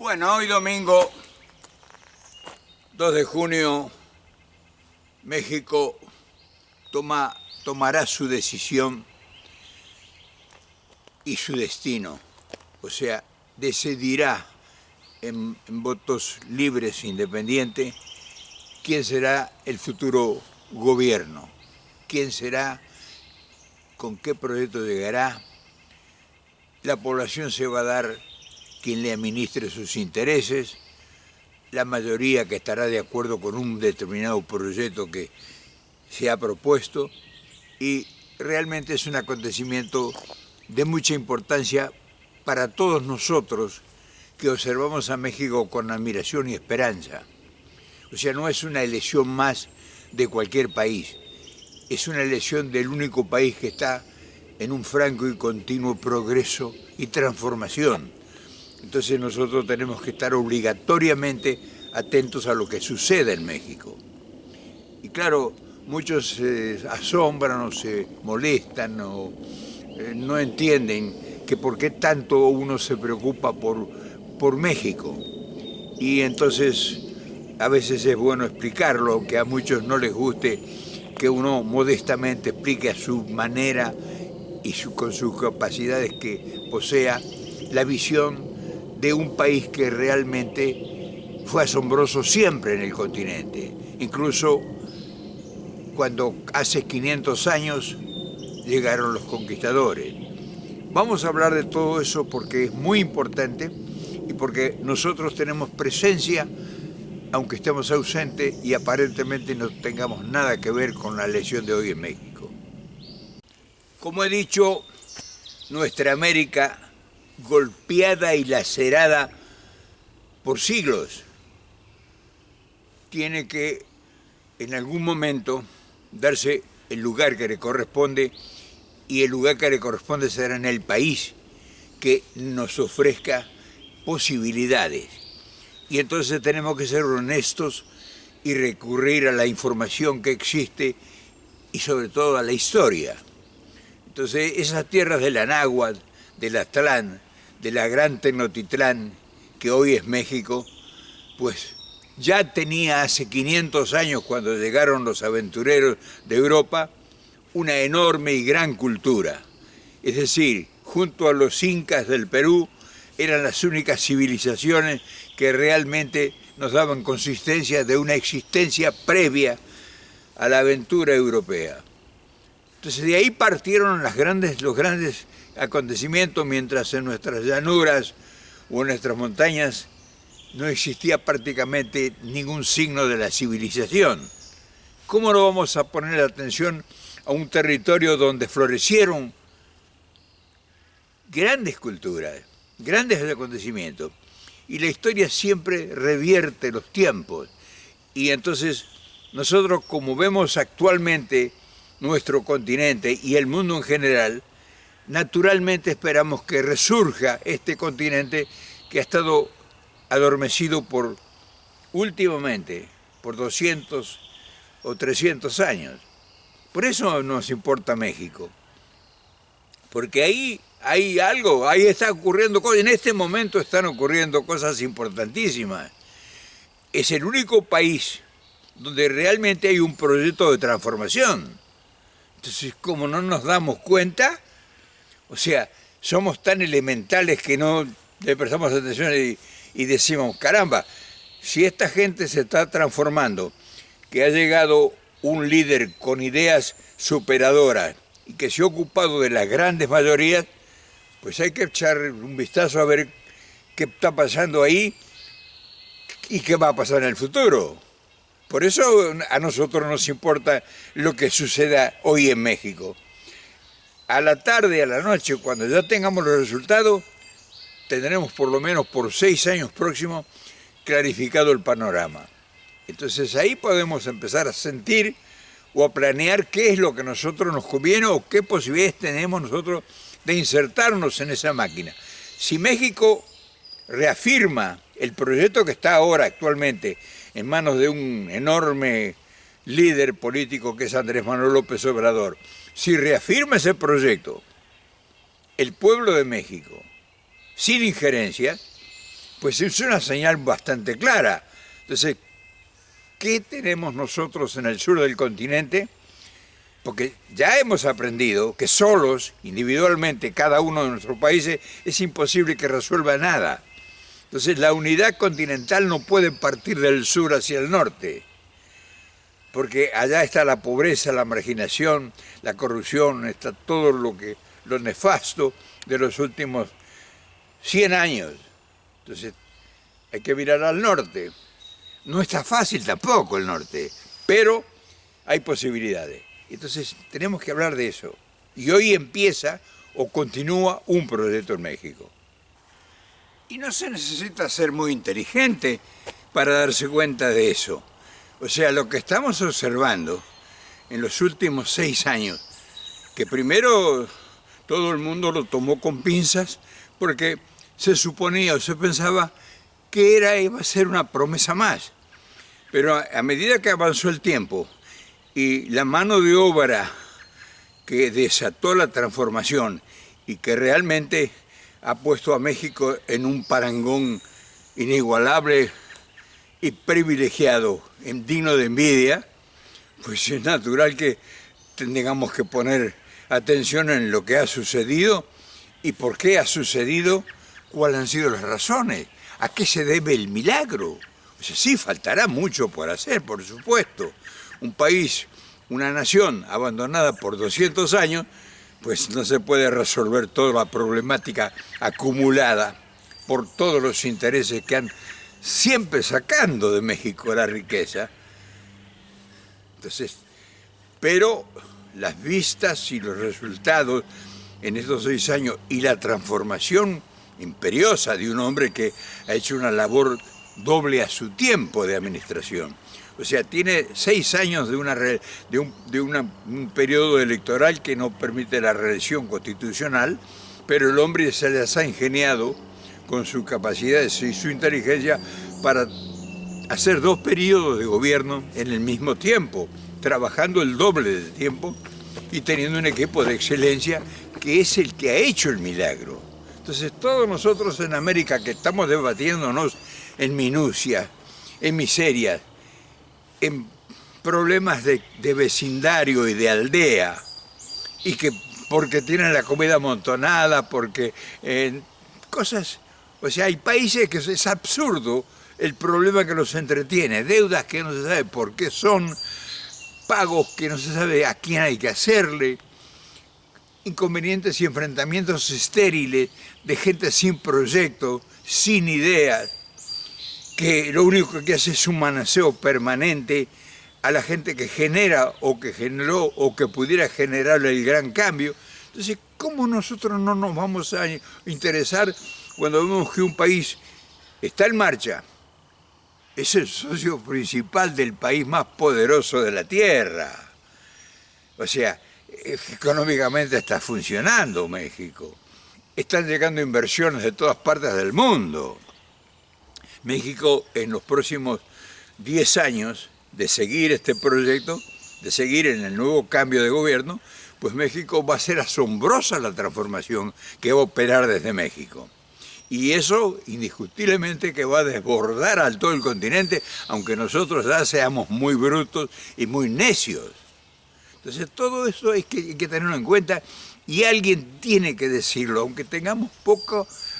Bueno, hoy domingo 2 de junio, México tomará su decisión y su destino. O sea, decidirá en votos libres e independientes quién será el futuro gobierno, quién será, con qué proyecto llegará. La población se va a dar quien le administre sus intereses, la mayoría que estará de acuerdo con un determinado proyecto que se ha propuesto, y realmente es un acontecimiento de mucha importancia para todos nosotros que observamos a México con admiración y esperanza. O sea, no es una elección más de cualquier país, es una elección del único país que está en un franco y continuo progreso y transformación. Entonces nosotros tenemos que estar obligatoriamente atentos a lo que sucede en México. Y claro, muchos se asombran o se molestan o no entienden que por qué tanto uno se preocupa por México. Y entonces a veces es bueno explicarlo, aunque a muchos no les guste que uno modestamente explique a su manera y con sus capacidades que posea la visión de un país que realmente fue asombroso siempre en el continente, incluso cuando hace 500 años llegaron los conquistadores. Vamos a hablar de todo eso porque es muy importante y porque nosotros tenemos presencia, aunque estemos ausentes y aparentemente no tengamos nada que ver con la elección de hoy en México. Como he dicho, nuestra América, golpeada y lacerada por siglos, tiene que en algún momento darse el lugar que le corresponde, y el lugar que le corresponde será en el país que nos ofrezca posibilidades. Y entonces tenemos que ser honestos y recurrir a la información que existe y sobre todo a la historia. Entonces esas tierras del Anáhuac, del Aztlán, de la gran Tenochtitlán, que hoy es México, pues ya tenía hace 500 años, cuando llegaron los aventureros de Europa, una enorme y gran cultura. Es decir, junto a los incas del Perú, eran las únicas civilizaciones que realmente nos daban consistencia de una existencia previa a la aventura europea. Entonces de ahí partieron los grandes acontecimientos, mientras en nuestras llanuras o en nuestras montañas no existía prácticamente ningún signo de la civilización. ¿Cómo no vamos a poner atención a un territorio donde florecieron grandes culturas, grandes acontecimientos? Y la historia siempre revierte los tiempos. Y entonces nosotros, como vemos actualmente nuestro continente y el mundo en general, naturalmente esperamos que resurja este continente que ha estado adormecido últimamente por 200 o 300 años. Por eso nos importa México, porque ahí hay algo, ahí está ocurriendo cosas, en este momento están ocurriendo cosas importantísimas. Es el único país donde realmente hay un proyecto de transformación. Entonces, como no nos damos cuenta, o sea, somos tan elementales que no le prestamos atención y decimos, caramba, si esta gente se está transformando, que ha llegado un líder con ideas superadoras y que se ha ocupado de las grandes mayorías, pues hay que echar un vistazo a ver qué está pasando ahí y qué va a pasar en el futuro. Por eso a nosotros nos importa lo que suceda hoy en México. A la tarde, a la noche, cuando ya tengamos los resultados, tendremos por lo menos por 6 años próximos clarificado el panorama. Entonces ahí podemos empezar a sentir o a planear qué es lo que a nosotros nos conviene o qué posibilidades tenemos nosotros de insertarnos en esa máquina. Si México reafirma el proyecto que está ahora actualmente en manos de un enorme líder político que es Andrés Manuel López Obrador, si reafirma ese proyecto, el pueblo de México, sin injerencia, pues es una señal bastante clara. Entonces, ¿qué tenemos nosotros en el sur del continente? Porque ya hemos aprendido que solos, individualmente, cada uno de nuestros países, es imposible que resuelva nada. Entonces la unidad continental no puede partir del sur hacia el norte, porque allá está la pobreza, la marginación, la corrupción, está todo lo nefasto de los últimos 100 años. Entonces hay que mirar al norte. No está fácil tampoco el norte, pero hay posibilidades. Entonces tenemos que hablar de eso. Y hoy empieza o continúa un proyecto en México. Y no se necesita ser muy inteligente para darse cuenta de eso. O sea, lo que estamos observando en los últimos 6 años, que primero todo el mundo lo tomó con pinzas porque se suponía o se pensaba que iba a ser una promesa más. Pero a medida que avanzó el tiempo y la mano de obra que desató la transformación y que realmente ha puesto a México en un parangón inigualable y privilegiado, digno de envidia, pues es natural que tengamos que poner atención en lo que ha sucedido y por qué ha sucedido, cuáles han sido las razones, a qué se debe el milagro. O sea, sí, faltará mucho por hacer, por supuesto. Un país, una nación abandonada por 200 años, pues no se puede resolver toda la problemática acumulada por todos los intereses que han siempre sacando de México la riqueza. Entonces, pero las vistas y los resultados en estos 6 años y la transformación imperiosa de un hombre que ha hecho una labor doble a su tiempo de administración. O sea, tiene 6 años de un periodo electoral que no permite la reelección constitucional, pero el hombre se les ha ingeniado con su capacidad y su inteligencia para hacer 2 periodos de gobierno en el mismo tiempo, trabajando el doble de tiempo y teniendo un equipo de excelencia que es el que ha hecho el milagro. Entonces todos nosotros en América que estamos debatiéndonos en minucias, en miserias, en problemas de vecindario y de aldea, y que porque tienen la comida amontonada, porque cosas, o sea, hay países que es absurdo el problema que los entretiene, deudas que no se sabe por qué son, pagos que no se sabe a quién hay que hacerle, inconvenientes y enfrentamientos estériles de gente sin proyecto, sin ideas, que lo único que hace es un manoseo permanente a la gente que genera o que generó o que pudiera generar el gran cambio. Entonces, ¿cómo nosotros no nos vamos a interesar cuando vemos que un país está en marcha? Es el socio principal del país más poderoso de la Tierra. O sea, económicamente está funcionando México. Están llegando inversiones de todas partes del mundo. México en los próximos 10 años de seguir este proyecto, de seguir en el nuevo cambio de gobierno, pues México va a ser asombrosa la transformación que va a operar desde México. Y eso indiscutiblemente que va a desbordar a todo el continente, aunque nosotros ya seamos muy brutos y muy necios. Entonces todo eso hay que tenerlo en cuenta y alguien tiene que decirlo, aunque tengamos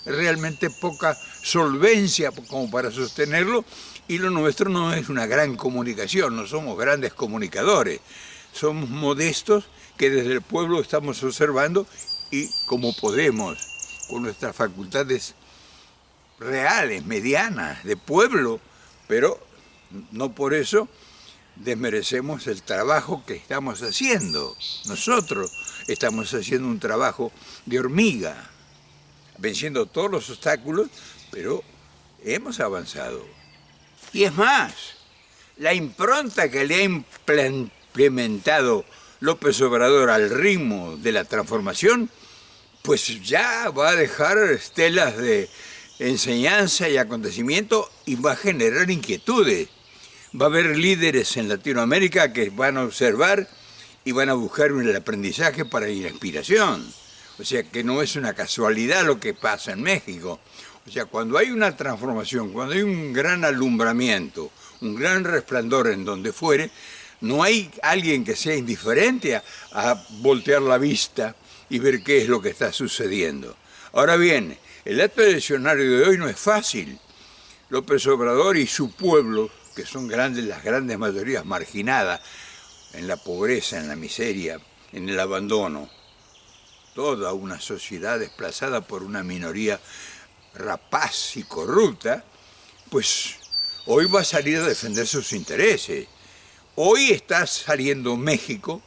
realmente poca solvencia como para sostenerlo, y lo nuestro no es una gran comunicación, no somos grandes comunicadores, somos modestos que desde el pueblo estamos observando y como podemos, con nuestras facultades reales, medianas, de pueblo, pero no por eso desmerecemos el trabajo que estamos haciendo. Nosotros estamos haciendo un trabajo de hormiga, venciendo todos los obstáculos, pero hemos avanzado. Y es más, la impronta que le ha implementado López Obrador al ritmo de la transformación, pues ya va a dejar estelas de enseñanza y acontecimiento y va a generar inquietudes. Va a haber líderes en Latinoamérica que van a observar y van a buscar el aprendizaje para la inspiración. O sea que no es una casualidad lo que pasa en México. O sea, cuando hay una transformación, cuando hay un gran alumbramiento, un gran resplandor en donde fuere, no hay alguien que sea indiferente a voltear la vista y ver qué es lo que está sucediendo. Ahora bien, el acto eleccionario de hoy no es fácil. López Obrador y su pueblo, que son grandes, las grandes mayorías marginadas en la pobreza, en la miseria, en el abandono, toda una sociedad desplazada por una minoría rapaz y corrupta, pues hoy va a salir a defender sus intereses. Hoy está saliendo México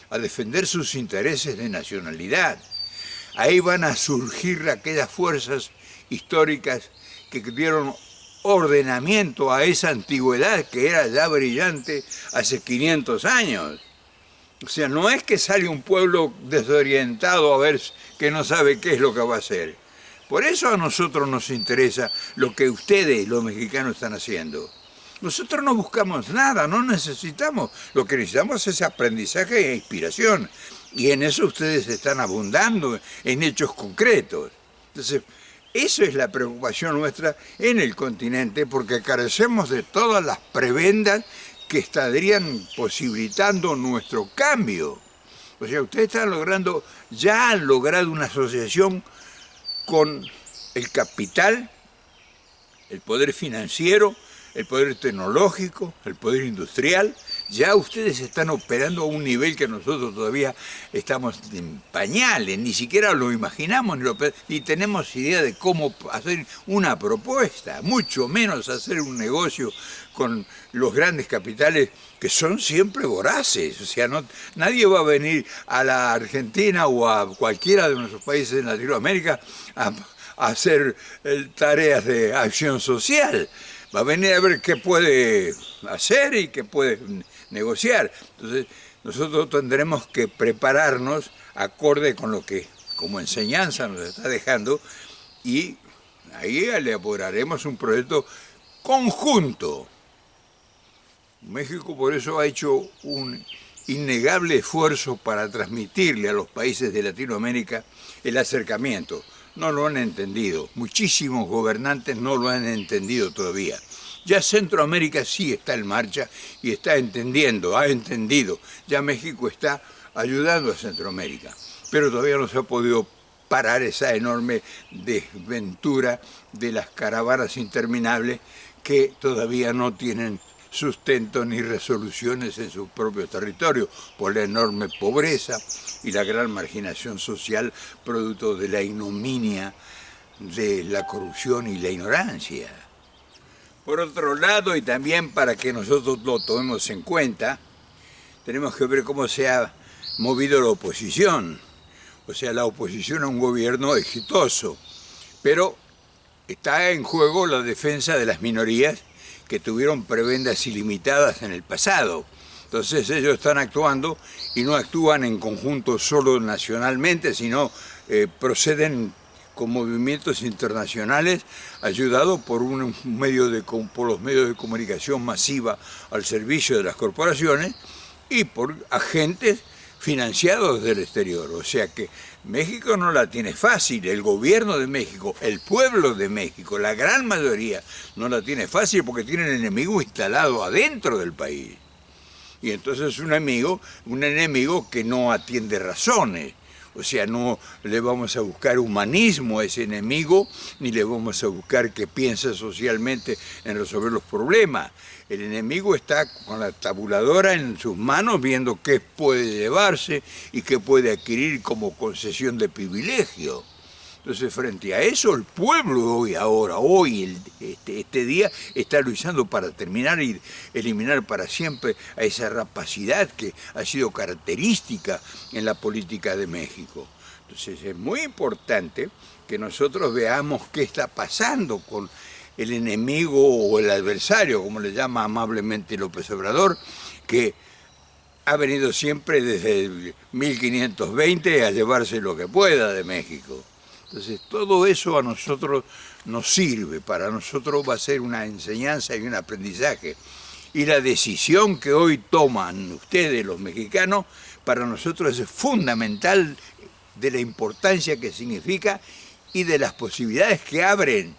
a defender sus intereses de nacionalidad. Ahí van a surgir aquellas fuerzas históricas que dieron ordenamiento a esa antigüedad que era ya brillante hace 500 años. O sea, no es que sale un pueblo desorientado a ver que no sabe qué es lo que va a hacer. Por eso a nosotros nos interesa lo que ustedes, los mexicanos, están haciendo. Nosotros no buscamos nada, no necesitamos. Lo que necesitamos es aprendizaje e inspiración. Y en eso ustedes están abundando, en hechos concretos. Entonces, eso es la preocupación nuestra en el continente, porque carecemos de todas las prebendas que estarían posibilitando nuestro cambio. O sea, ustedes están logrando, ya han logrado una asociación con el capital, el poder financiero, el poder tecnológico, el poder industrial. Ya ustedes están operando a un nivel que nosotros todavía estamos en pañales, ni siquiera lo imaginamos, ni tenemos idea de cómo hacer una propuesta, mucho menos hacer un negocio con los grandes capitales que son siempre voraces. O sea, nadie va a venir a la Argentina o a cualquiera de nuestros países de Latinoamérica a hacer tareas de acción social. Va a venir a ver qué puede hacer y qué puede negociar. Entonces, nosotros tendremos que prepararnos acorde con lo que como enseñanza nos está dejando, y ahí elaboraremos un proyecto conjunto. México por eso ha hecho un innegable esfuerzo para transmitirle a los países de Latinoamérica el acercamiento. No lo han entendido, muchísimos gobernantes no lo han entendido todavía. Ya Centroamérica sí está en marcha y está entendiendo, ha entendido. Ya México está ayudando a Centroamérica, pero todavía no se ha podido parar esa enorme desventura de las caravanas interminables que todavía no tienen sustento ni resoluciones en su propio territorio por la enorme pobreza y la gran marginación social producto de la ignominia, de la corrupción y la ignorancia. Por otro lado, y también para que nosotros lo tomemos en cuenta, tenemos que ver cómo se ha movido la oposición. O sea, la oposición a un gobierno exitoso, pero está en juego la defensa de las minorías que tuvieron prebendas ilimitadas en el pasado. Entonces ellos están actuando y no actúan en conjunto solo nacionalmente, sino proceden con movimientos internacionales ayudados por por los medios de comunicación masiva al servicio de las corporaciones y por agentes financiados del exterior. O sea que México no la tiene fácil, el gobierno de México, el pueblo de México, la gran mayoría no la tiene fácil porque tiene el enemigo instalado adentro del país. Y entonces un enemigo que no atiende razones. O sea, no le vamos a buscar humanismo a ese enemigo, ni le vamos a buscar que piense socialmente en resolver los problemas. El enemigo está con la tabuladora en sus manos viendo qué puede llevarse y qué puede adquirir como concesión de privilegio. Entonces, frente a eso, el pueblo este día, está luchando para terminar y eliminar para siempre a esa rapacidad que ha sido característica en la política de México. Entonces, es muy importante que nosotros veamos qué está pasando con el enemigo o el adversario, como le llama amablemente López Obrador, que ha venido siempre desde 1520 a llevarse lo que pueda de México. Entonces, todo eso a nosotros nos sirve, para nosotros va a ser una enseñanza y un aprendizaje. Y la decisión que hoy toman ustedes, los mexicanos, para nosotros es fundamental de la importancia que significa y de las posibilidades que abren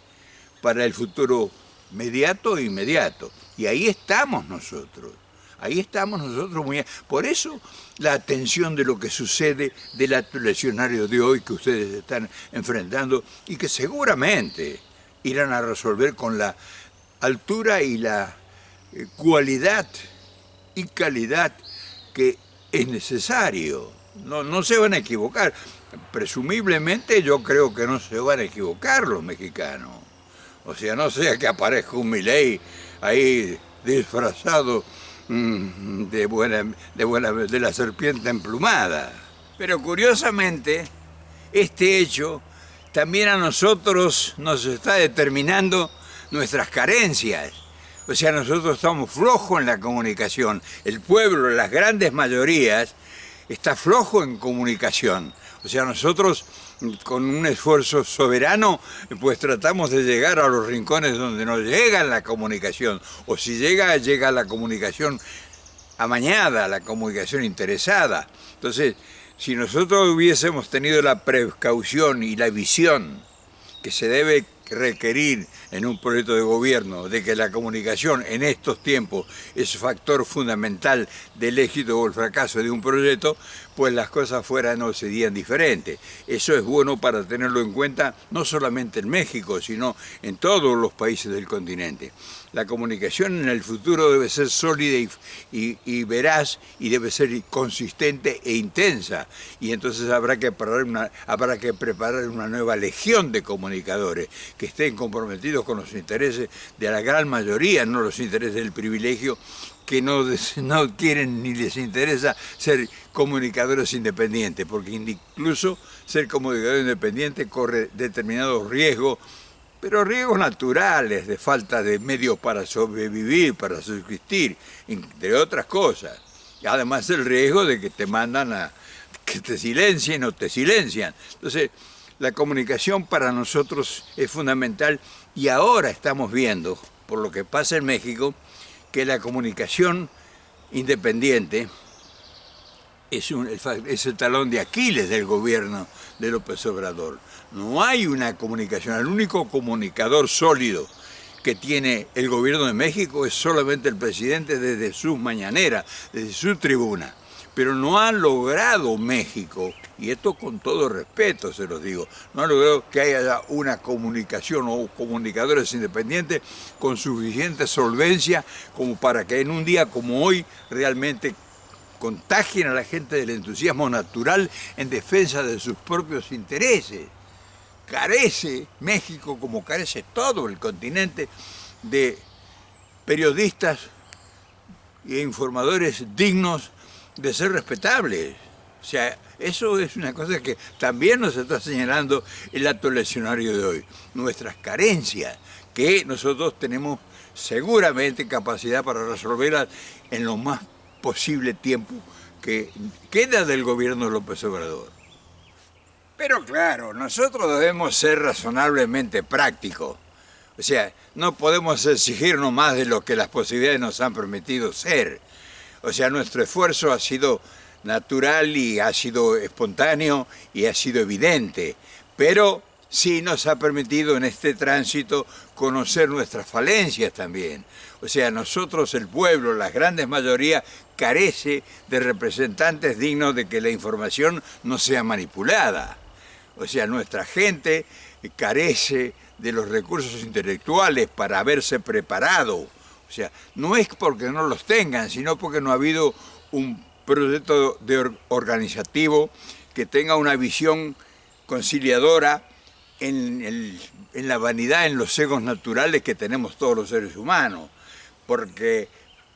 para el futuro mediato e inmediato. Y ahí estamos nosotros. Ahí estamos nosotros muy... Por eso la atención de lo que sucede del acto eleccionario de hoy que ustedes están enfrentando y que seguramente irán a resolver con la altura y la cualidad y calidad que es necesario. No se van a equivocar. Presumiblemente yo creo que no se van a equivocar los mexicanos. O sea, no sea que aparezca un Milei ahí disfrazado de la serpiente emplumada. Pero curiosamente, este hecho también a nosotros nos está determinando nuestras carencias. O sea, nosotros estamos flojos en la comunicación. El pueblo, las grandes mayorías, está flojo en comunicación. O sea, nosotros con un esfuerzo soberano, pues tratamos de llegar a los rincones donde no llega la comunicación. O si llega la comunicación amañada, la comunicación interesada. Entonces, si nosotros hubiésemos tenido la precaución y la visión que se debe requerir en un proyecto de gobierno, de que la comunicación en estos tiempos es factor fundamental del éxito o el fracaso de un proyecto, pues las cosas no serían diferentes. Eso es bueno para tenerlo en cuenta no solamente en México, sino en todos los países del continente. La comunicación en el futuro debe ser sólida y veraz, y debe ser consistente e intensa. Y entonces habrá que preparar una nueva legión de comunicadores que estén comprometidos con los intereses de la gran mayoría, no los intereses del privilegio, que no quieren ni les interesa ser comunicadores independientes, porque incluso ser comunicador independiente corre determinados riesgos, pero riesgos naturales, de falta de medios para sobrevivir, para subsistir, entre otras cosas. Y además el riesgo de que te mandan a que te silencien o te silencian. Entonces, la comunicación para nosotros es fundamental, y ahora estamos viendo, por lo que pasa en México, que la comunicación independiente es el talón de Aquiles del gobierno de López Obrador. No hay una comunicación. El único comunicador sólido que tiene el gobierno de México es solamente el presidente desde sus mañaneras, desde su tribuna. Pero no ha logrado México, y esto con todo respeto se los digo, no ha logrado que haya una comunicación o comunicadores independientes con suficiente solvencia como para que en un día como hoy realmente contagien a la gente del entusiasmo natural en defensa de sus propios intereses. Carece México, como carece todo el continente, de periodistas e informadores dignos de ser respetables. O sea, eso es una cosa que también nos está señalando el acto eleccionario de hoy. Nuestras carencias, que nosotros tenemos seguramente capacidad para resolverlas en lo más posible tiempo que queda del gobierno de López Obrador. Pero claro, nosotros debemos ser razonablemente prácticos. O sea, no podemos exigirnos más de lo que las posibilidades nos han permitido ser. O sea, nuestro esfuerzo ha sido natural y ha sido espontáneo y ha sido evidente, pero sí nos ha permitido en este tránsito conocer nuestras falencias también. O sea, nosotros, el pueblo, la grandes mayoría, carece de representantes dignos de que la información no sea manipulada. O sea, nuestra gente carece de los recursos intelectuales para haberse preparado. O sea, no es porque no los tengan, sino porque no ha habido un proyecto organizativo que tenga una visión conciliadora en la vanidad, en los egos naturales que tenemos todos los seres humanos. Porque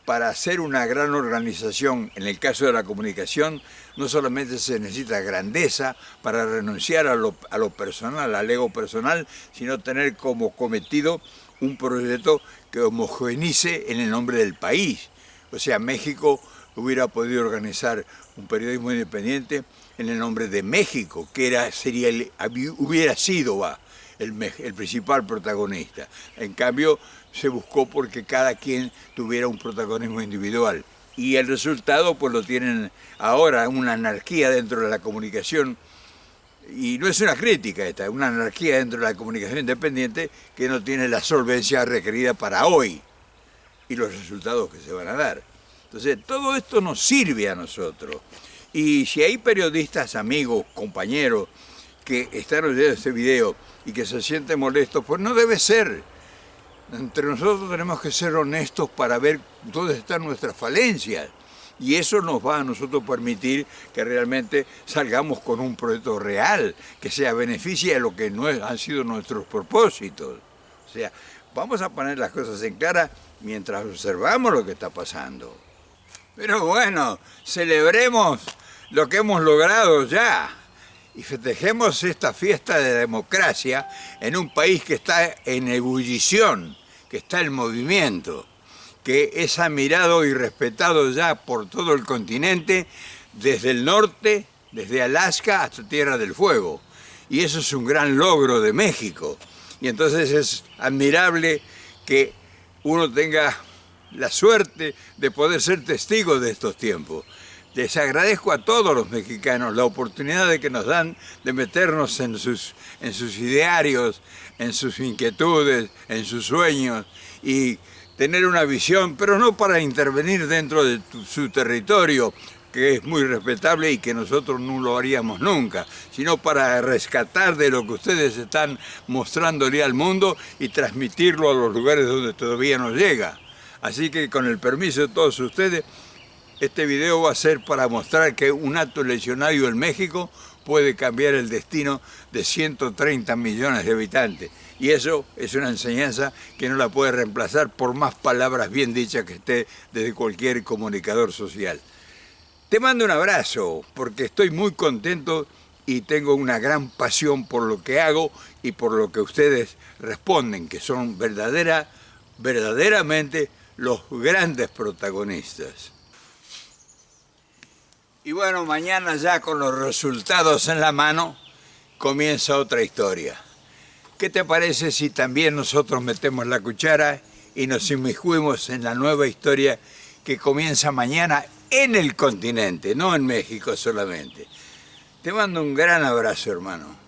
para hacer una gran organización, en el caso de la comunicación, no solamente se necesita grandeza para renunciar a lo personal, al ego personal, sino tener como cometido un proyecto que homogeneice en el nombre del país. O sea, México hubiera podido organizar un periodismo independiente en el nombre de México, que hubiera sido el principal protagonista. En cambio, se buscó porque cada quien tuviera un protagonismo individual. Y el resultado pues lo tienen ahora, una anarquía dentro de la comunicación Y no es una crítica esta, es una anarquía dentro de la comunicación independiente que no tiene la solvencia requerida para hoy y los resultados que se van a dar. Entonces, todo esto nos sirve a nosotros. Y si hay periodistas, amigos, compañeros, que están oyendo este video y que se sienten molestos, pues no debe ser. Entre nosotros tenemos que ser honestos para ver dónde están nuestras falencias. Y eso nos va a nosotros permitir que realmente salgamos con un proyecto real, que sea beneficia de lo que no han sido nuestros propósitos. O sea, vamos a poner las cosas en clara mientras observamos lo que está pasando. Pero bueno, celebremos lo que hemos logrado ya y festejemos esta fiesta de democracia en un país que está en ebullición, que está en movimiento, que es admirado y respetado ya por todo el continente, desde el norte, desde Alaska hasta Tierra del Fuego. Y eso es un gran logro de México. Y entonces es admirable que uno tenga la suerte de poder ser testigo de estos tiempos. Les agradezco a todos los mexicanos la oportunidad de que nos dan de meternos en sus idearios, en sus inquietudes, en sus sueños y tener una visión, pero no para intervenir dentro de su territorio, que es muy respetable y que nosotros no lo haríamos nunca, sino para rescatar de lo que ustedes están mostrándole al mundo y transmitirlo a los lugares donde todavía no llega. Así que con el permiso de todos ustedes, este video va a ser para mostrar que un acto eleccionario en México puede cambiar el destino de 130 millones de habitantes. Y eso es una enseñanza que no la puede reemplazar por más palabras bien dichas que esté desde cualquier comunicador social. Te mando un abrazo porque estoy muy contento y tengo una gran pasión por lo que hago y por lo que ustedes responden, que son verdaderamente los grandes protagonistas. Y bueno, mañana ya con los resultados en la mano, comienza otra historia. ¿Qué te parece si también nosotros metemos la cuchara y nos inmiscuimos en la nueva historia que comienza mañana en el continente, no en México solamente? Te mando un gran abrazo, hermano.